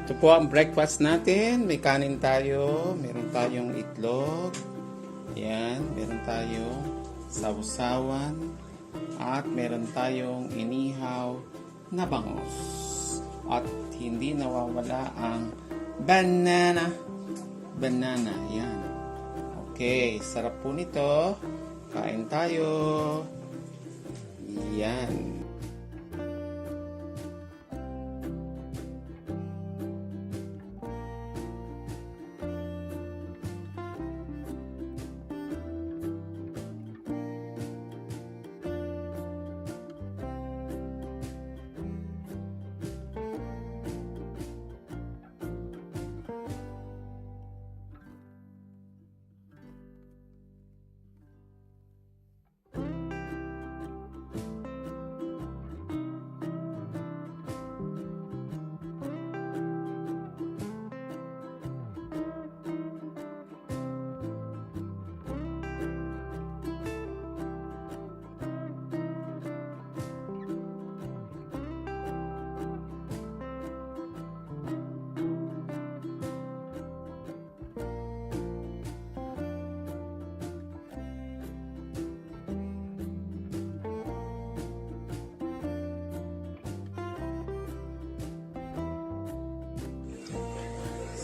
Ito po ang breakfast natin. May kanin tayo. Meron tayong itlog. Yan. Meron tayong sausawan. At meron tayong inihaw na bangus. At hindi nawawala ang banana. Banana. Yan. Okay. Sarap po nito. Kain tayo. Yan.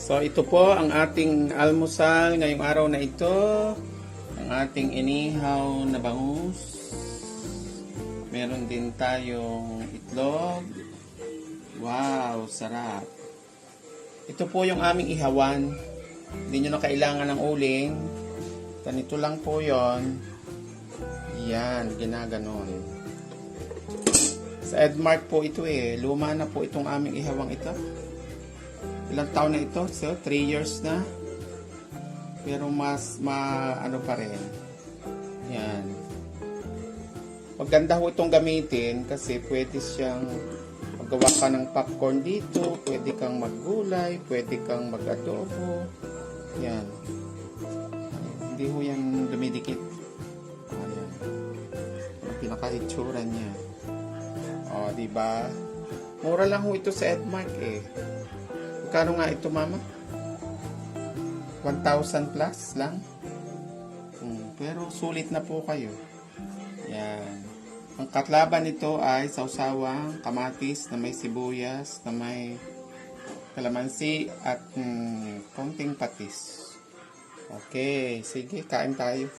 So ito po ang ating almusal ngayong araw na ito. Ang ating inihaw na bangus. Meron din tayong itlog. Wow, sarap. Ito po yung aming ihawan. Hindi nyo na kailangan ng uling. Ganito lang po yon. Yan, ginaganon. Sa Edmark po ito eh. Luma na po itong aming ihawang ito. Ilang taon na ito? So, 3 years na. Pero ano pa rin. Yan. Maganda ho itong gamitin kasi pwede siyang magawa ka ng popcorn dito. Pwede kang maggulay. Pwede kang mag-adobo. Yan. Hindi ho yan dumidikit. Ayan. Ang pinaka-itsura niya. O, diba? Mura lang ho ito sa Edmark eh. Kano nga ito, mama? 1,000 plus lang? Pero sulit na po kayo. Yan. Ang katlaban nito ay sausawang kamatis na may sibuyas, na may kalamansi at konting patis. Okay, sige, kain tayo.